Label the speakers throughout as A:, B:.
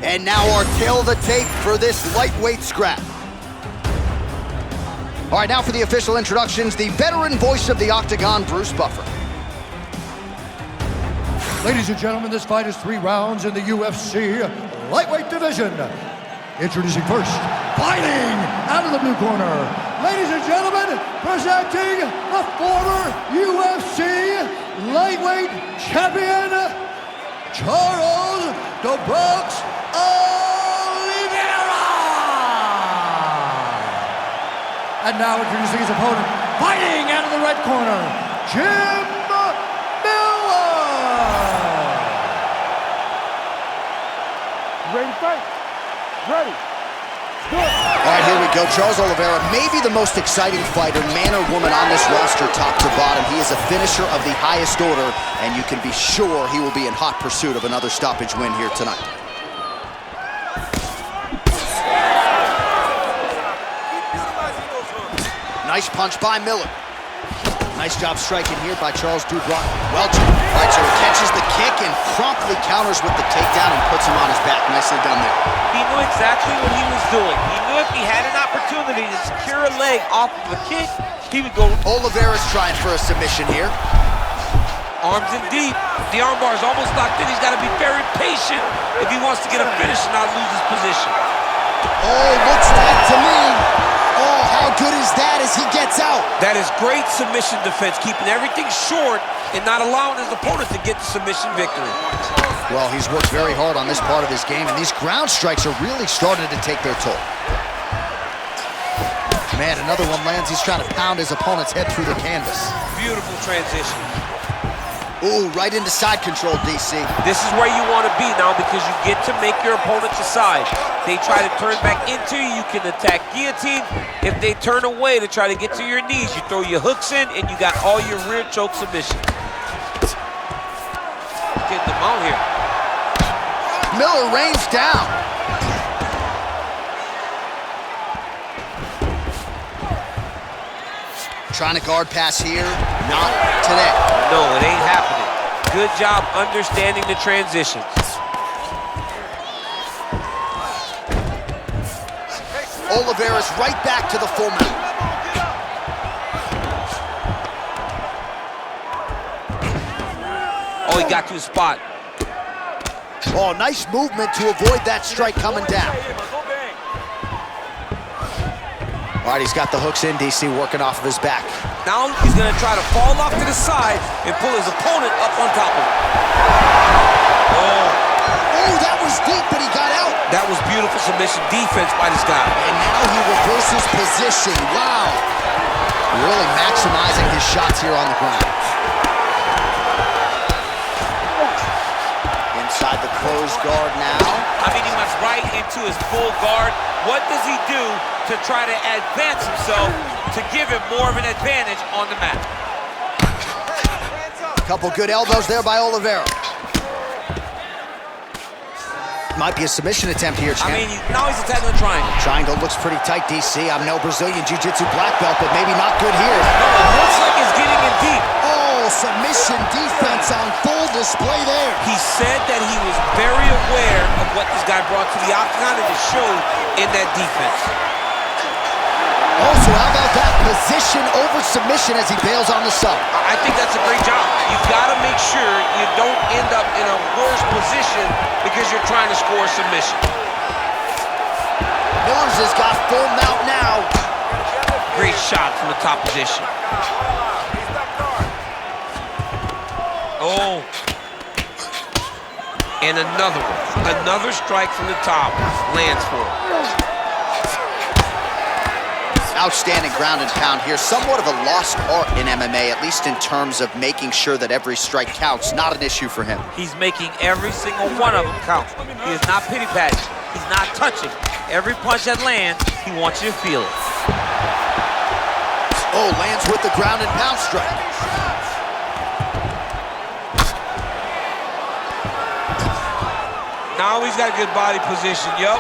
A: And now our tail of the tape for this lightweight scrap. All right, now for the official introductions, the veteran voice of the Octagon, Bruce Buffer.
B: Ladies and gentlemen, this fight is 3 rounds in the UFC lightweight division. Introducing first, fighting out of the blue corner. Ladies and gentlemen, presenting the former UFC lightweight champion, Charles "The Bronx" Oliveira. And now introducing his opponent, fighting out of the red corner, Jim Miller.
C: Ready to fight? Ready.
A: All right, here we go. Charles Oliveira, maybe the most exciting fighter, man or woman, on this roster, top to bottom. He is a finisher of the highest order, and you can be sure he will be in hot pursuit of another stoppage win here tonight. Nice punch by Miller. Nice job striking here by Charles Dubois. Well done. All right, so he catches the kick and promptly counters with the takedown and puts him on his back. Nicely done there.
D: He knew exactly what he was doing. He knew if he had an opportunity to secure a leg off of a kick, he would go.
A: Oliveira's trying for a submission here.
D: Arms in deep. The armbar is almost locked in. He's got to be very patient if he wants to get a finish and not lose his position.
A: Oh, looks like to me. Oh, how good is that as he gets out?
D: That is great submission defense, keeping everything short and not allowing his opponent to get the submission victory.
A: Well, he's worked very hard on this part of his game, and these ground strikes are really starting to take their toll. Man, another one lands. He's trying to pound his opponent's head through the canvas.
D: Beautiful transition.
A: Ooh, right into side control, DC.
D: This is where you want to be now because you get to make your opponent decide. They try to turn back into you, you can attack guillotine. If they turn away to try to get to your knees, you throw your hooks in and you got all your rear choke submission. Getting them out here.
A: Miller rains down. Trying to guard pass here, not today.
D: No, it ain't happening. Good job understanding the transitions.
A: Oliveira's right back to the full mount.
D: Oh, he got to his spot.
A: Oh, nice movement to avoid that strike coming down. All right, he's got the hooks in, DC, working off of his back.
D: Now he's gonna try to fall off to the side and pull his opponent up on top of him.
A: Oh, that was deep, but he got out.
D: That was beautiful submission defense by this guy.
A: And now he reverses position. Wow. Really maximizing his shots here on the ground. Inside the closed guard now.
D: I mean, he went right into his full guard. What does he do to try to advance himself to give him more of an advantage on the mat?
A: Couple good elbows there by Oliveira. Might be a submission attempt here, champ.
D: I mean, now he's attacking the triangle.
A: Triangle looks pretty tight, DC. I'm no Brazilian Jiu-Jitsu black belt, but maybe not good here.
D: No, it looks like he's getting in deep.
A: Oh, submission defense on full display there.
D: He said that he was very aware of what this guy brought to the octagon, and it showed in that defense.
A: Also, how about that position over submission as he bails on the sub?
D: I think that's a great job. You've got to make sure you don't end up in a worse position because you're trying to score a submission.
A: Miller's has got full mount now.
D: Great shot from the top position. Oh. And another one. Another strike from the top lands for him.
A: Outstanding ground and pound here. Somewhat of a lost art in MMA, at least in terms of making sure that every strike counts. Not an issue for him.
D: He's making every single one of them count. He is not pity-patting. He's not touching. Every punch that lands, he wants you to feel it.
A: Oh, lands with the ground and pound strike.
D: Now he's got a good body position, yup.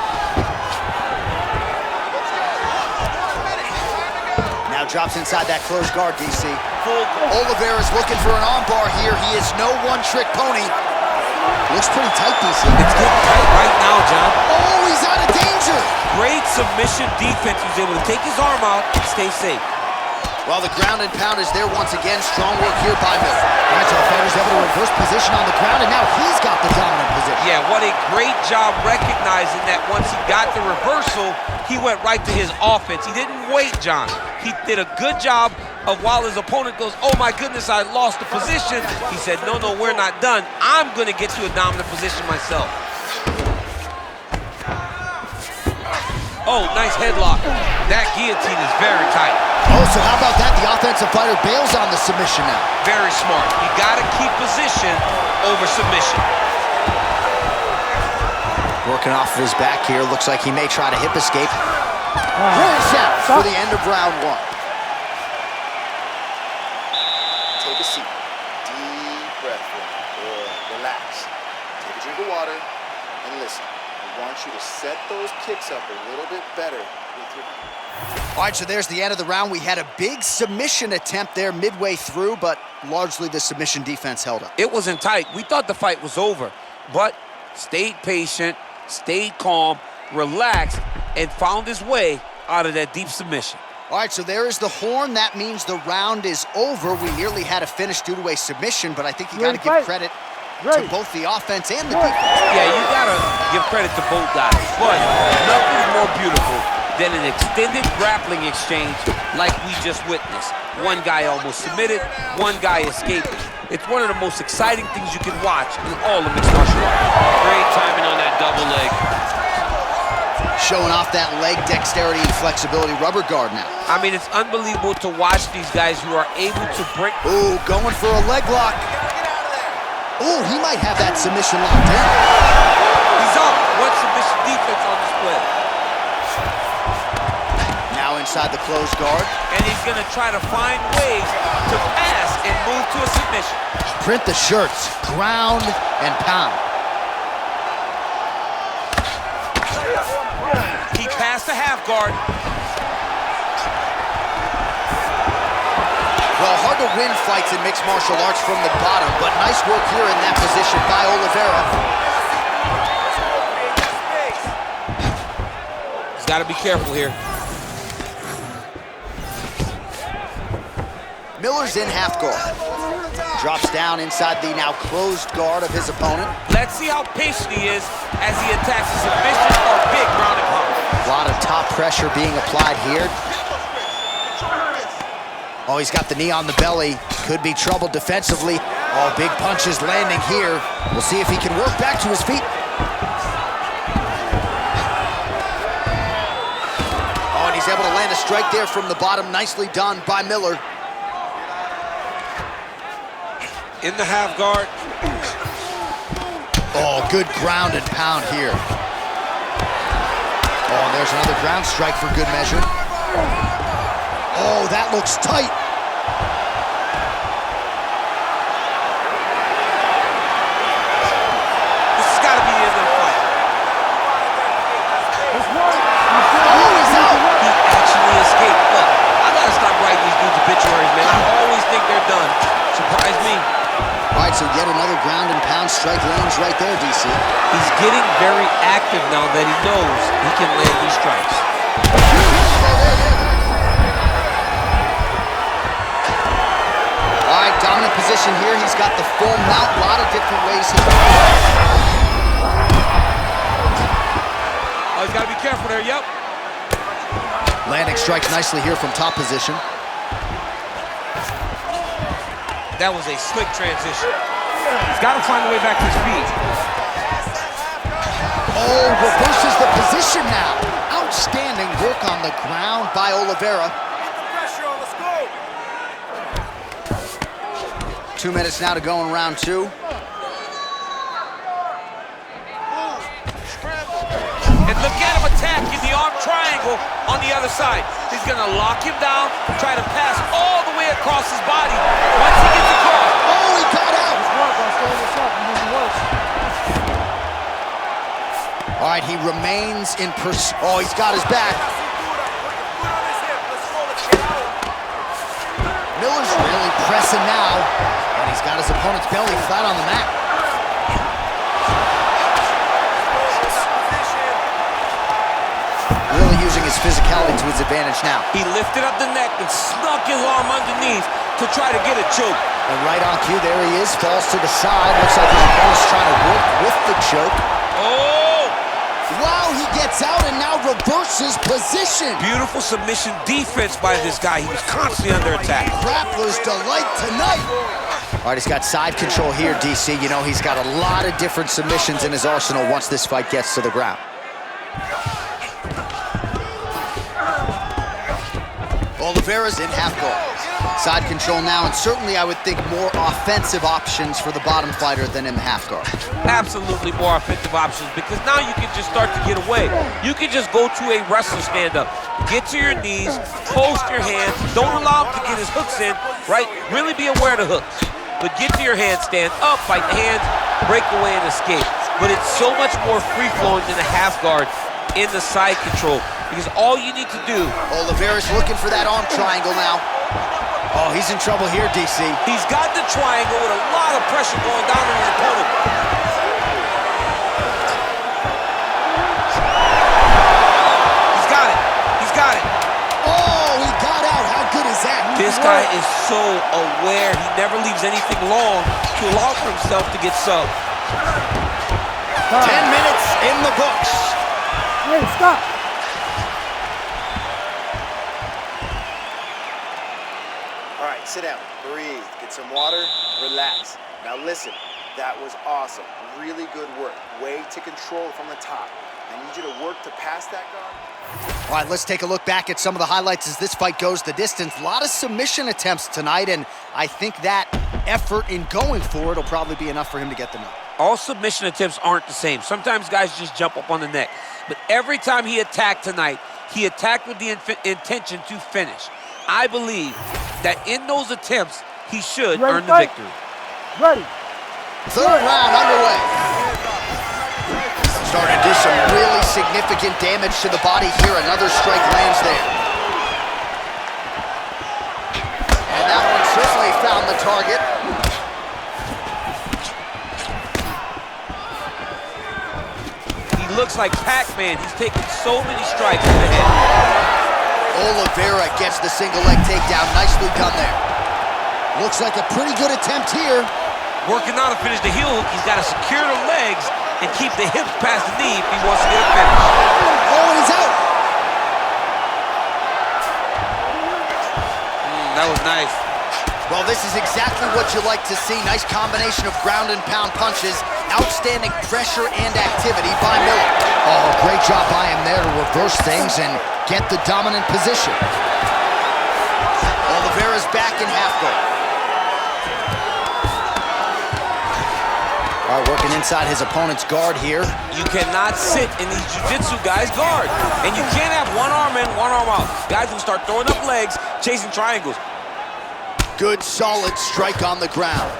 A: Now drops inside that closed guard, DC. Oliveira's looking for an armbar here. He is no one-trick pony. Looks pretty tight, DC.
D: It's getting tight right now, John. submission defense. He was able to take his arm out and stay safe.
A: Well, the ground and pound is there once again. Strong work here by Miller. All right, so the fighter's able to reverse position on the ground, and now he's got the dominant position.
D: Yeah, what a great job recognizing that once he got the reversal, he went right to his offense. He didn't wait, John. He did a good job of while his opponent goes, oh my goodness, I lost the position. He said, no, no, we're not done. I'm gonna get to a dominant position myself. Oh, nice headlock. That guillotine is very tight.
A: Oh, so how about that? The offensive fighter bails on the submission now.
D: Very smart. You gotta keep position over submission.
A: Working off of his back here. Looks like he may try to hip escape. Here's out for the end of round one.
E: Take a seat. Deep breath. Good. Relax. Take a drink of water and listen. I want you to set those kicks up a little bit better with your...
A: All right, so there's the end of the round. We had a big submission attempt there midway through, but largely the submission defense held up.
D: It wasn't tight. We thought the fight was over, but stayed patient, stayed calm, relaxed, and found his way out of that deep submission.
A: All right, so there is the horn. That means the round is over. We nearly had a finish due to a submission, but I think you got to give credit to both the offense and the defense.
D: Yeah, you got to give credit to both guys, but nothing more beautiful than an extended grappling exchange like we just witnessed. One guy almost submitted, one guy escaped. It's one of the most exciting things you can watch in all of mixed martial arts. Great timing on that double leg.
A: Showing off that leg dexterity and flexibility. Rubber guard now.
D: I mean, it's unbelievable to watch these guys who are able to break.
A: Ooh, going for a leg lock. Ooh, he might have that submission locked in.
D: He's up. What submission defense on display?
A: Now inside the closed guard.
D: And he's going to try to find ways to pass and move to a submission.
A: Print the shirts. Ground and pound.
D: He passed the half guard.
A: Well, hard to win fights in mixed martial arts from the bottom, but nice work here in that position by Oliveira.
D: He's got to be careful here.
A: Miller's in half guard. Drops down inside the now closed guard of his opponent.
D: Let's see how patient he is as he attacks a submission or big ground and pound.
A: A lot of top pressure being applied here. Oh, he's got the knee on the belly. Could be trouble defensively. Oh, big punches landing here. We'll see if he can work back to his feet. Oh, and he's able to land a strike there from the bottom. Nicely done by Miller.
D: In the half guard.
A: Oh, good ground and pound here. Oh, and there's another ground strike for good measure. Oh, that looks tight.
D: This has got to be the end of the fight.
A: Oh, he's out.
D: He actually escaped. Look, I got to stop writing these dudes obituaries, man. I always think they're done. Surprise me.
A: All right, so yet another ground and pound strike lands right there, DC.
D: He's getting very active now that he knows he can land these strikes.
A: All right, dominant position here. He's got the full mount. A lot of different ways he can
D: Oh, he's got to be careful there, yep.
A: landing strikes nicely here from top position.
D: That was a slick transition. He's got to find a way back to his feet.
A: Oh, reverses the position now. Outstanding work on the ground by Oliveira. 2 minutes now to go in round two.
D: And look at him attacking the arm triangle on the other side. He's going to lock him down, try to pass all the way across his body. Once he gets across.
A: Oh, he got out. All right, he remains in pursuit. Oh, he's got his back. Miller's really pressing now, and he's got his opponent's belly flat on the mat. Really using his physicality to his advantage now.
D: He lifted up the neck and snuck his arm underneath to try to get a choke.
A: And right on cue, there he is, falls to the side. Looks like his opponent's trying to work with the choke.
D: Oh!
A: Wow, he gets out and now reverses position.
D: Beautiful submission defense by this guy. He was constantly under attack.
A: Grappler's delight tonight. All right, he's got side control here, DC. You know, he's got a lot of different submissions in his arsenal once this fight gets to the ground. Oliveira's in half guard. Side control now, and certainly I would think more offensive options for the bottom fighter than in the half guard.
D: Absolutely more offensive options, because now you can just start to get away. You can just go to a wrestler stand-up. Get to your knees, post your hands, don't allow him to get his hooks in, right? Really be aware of the hooks. But get to your handstand, up, fight the hands, break away and escape. But it's so much more free-flowing than a half guard in the side control, because all you need to do...
A: Oliveira's looking for that arm triangle now. Oh, he's in trouble here, DC.
D: He's got the triangle with a lot of pressure going down on his opponent. He's got it. He's got it.
A: Oh, he got out. How good is that?
D: This guy is so aware. He never leaves anything long to allow for himself to get subbed.
A: 10 minutes in the books.
C: Hey, stop.
E: All right, sit down, breathe, get some water, relax. Now listen, that was awesome. Really good work. Way to control from the top. I need you to work to pass that guard.
A: All right, let's take a look back at some of the highlights as this fight goes the distance. A lot of submission attempts tonight, and I think that effort in going for it will probably be enough for him to get the nut.
D: All submission attempts aren't the same. Sometimes guys just jump up on the neck. But every time he attacked tonight, he attacked with the intention to finish. I believe that in those attempts, he should earn the victory.
C: Ready.
A: Third round underway. Starting to do some really significant damage to the body here. Another strike lands there. And that one certainly found the target.
D: He looks like Pac-Man. He's taking so many strikes in the head.
A: Oliveira gets the single leg takedown. Nicely done there. Looks like a pretty good attempt here.
D: Working on to finish the heel hook. He's got to secure the legs and keep the hips past the knee if he wants to get a finish.
A: Oh, and he's out.
D: That was nice.
A: Well, this is exactly what you like to see. Nice combination of ground and pound punches. Outstanding pressure and activity by Miller. Oh, great job by him there to reverse things and get the dominant position. Oliveira's back in half guard. All right, working inside his opponent's guard here.
D: You cannot sit in these jiu-jitsu guys' guard. And you can't have one arm in, one arm out. Guys will start throwing up legs, chasing triangles.
A: Good, solid strike on the ground.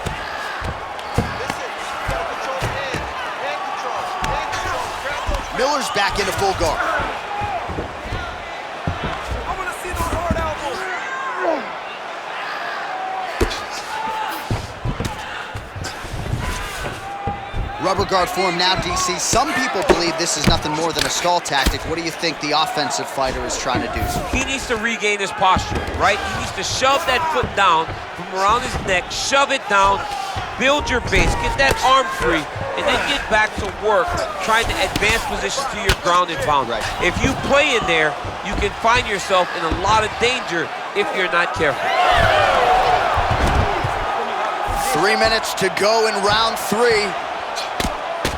A: Miller's back into full guard.
C: I want to see those hard elbows.
A: Rubber guard form now, DC. Some people believe this is nothing more than a stall tactic. What do you think the offensive fighter is trying to do?
D: He needs to regain his posture, right? He needs to shove that foot down from around his neck, shove it down, build your base, get that arm free, and then get back to work, trying to advance position to your ground and pound.
A: Right.
D: If you play in there, you can find yourself in a lot of danger if you're not careful.
A: 3 minutes to go in round 3.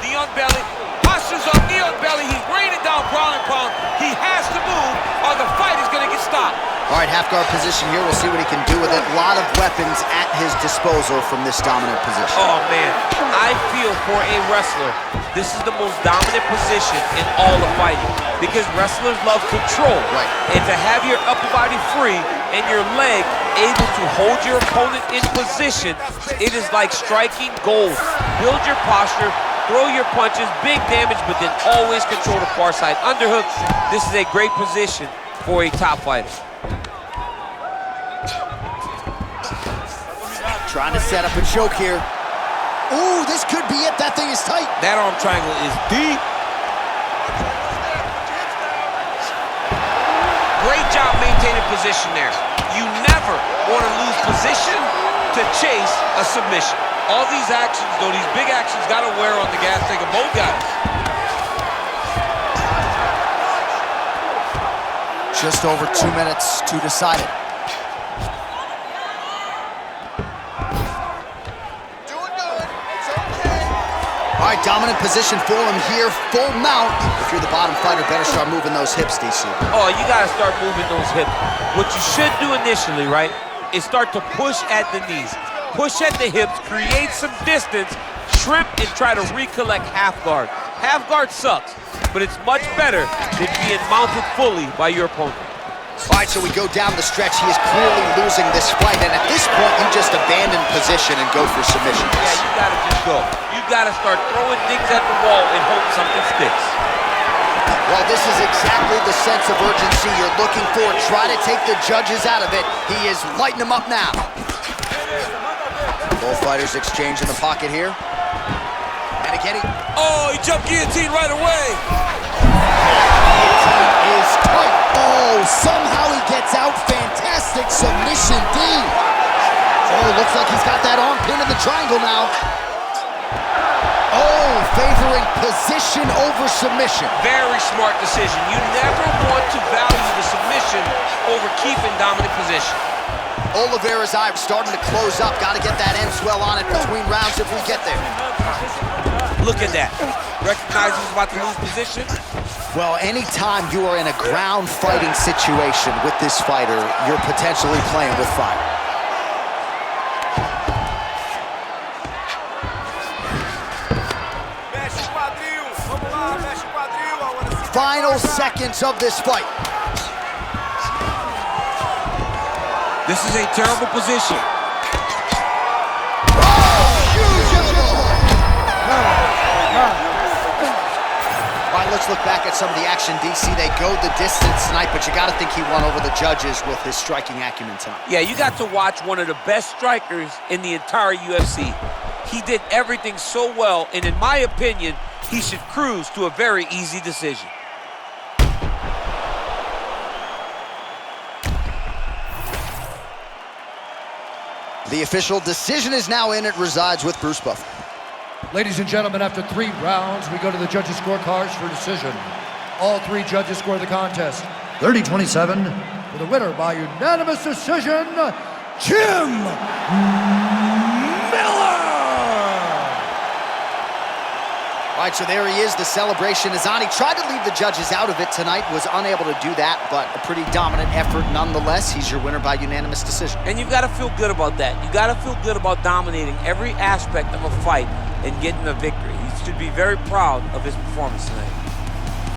D: Knee on belly, postures up, knee on belly. He's raining down ground and pound. He has to move or the fight is going to get stopped.
A: All right, half guard position here. We'll see what he can do with it. A lot of weapons at his disposal from this dominant position.
D: Oh, man. I feel for a wrestler, this is the most dominant position in all of fighting because wrestlers love control.
A: Right.
D: And to have your upper body free and your leg able to hold your opponent in position, it is like striking gold. Build your posture, throw your punches, big damage, but then always control the far side underhook. This is a great position for a top fighter.
A: Trying to set up a choke here. Ooh, this could be it. That thing is tight.
D: That arm triangle is deep. authoritative position there. You never want to lose position to chase a submission. All these actions, though, these big actions, got to wear on the gas tank of both guys.
A: Just over 2 minutes to decide it.
E: Doing good. It's okay.
A: All right, dominant position for him here, full mount. If you're the bottom fighter, better start moving those hips, DC.
D: Oh, you got to start moving those hips. What you should do initially, right, is start to push at the knees. Push at the hips, create some distance, shrimp, and try to recollect half guard. Half guard sucks, but it's much better than being mounted fully by your opponent.
A: All right, so we go down the stretch. He is clearly losing this fight, and at this point, you just abandon position and go for submission.
D: Yeah, you gotta just go. You gotta start throwing things at the wall and hope something sticks.
A: Well, this is exactly the sense of urgency you're looking for. Try to take the judges out of it. He is lighting them up now. Both fighters exchange in the pocket here. And again,
D: he jumped guillotine right away.
A: Guillotine is tight. Oh, somehow he gets out. Fantastic submission, D. Oh, looks like he's got that arm pin in the triangle now. Oh, favoring position over submission.
D: Very smart decision. You never want to value the submission over keeping dominant position.
A: Oliveira's eye starting to close up. Got to get that end swell on it between rounds if we get there.
D: Look at that. Recognizes he's about to lose position.
A: Well, anytime you are in a ground fighting situation with this fighter, you're potentially playing with fire. Final seconds of this fight.
D: This is a terrible position.
A: All right, let's look back at some of the action, DC. They go the distance tonight, but you got to think he won over the judges with his striking acumen tonight.
D: Yeah, you got to watch one of the best strikers in the entire UFC. He did everything so well, and in my opinion, he should cruise to a very easy decision.
A: The official decision is now in. It resides with Bruce Buffer.
B: Ladies and gentlemen, after 3 rounds, we go to the judges' scorecards for decision. All 3 judges score the contest 30-27 for the winner by unanimous decision, Jim Miller!
A: All right, so there he is. The celebration is on. He tried to leave the judges out of it tonight, was unable to do that, but a pretty dominant effort nonetheless. He's your winner by unanimous decision.
D: And you've got to feel good about that. You got to feel good about dominating every aspect of a fight and getting a victory. He should be very proud of his performance tonight.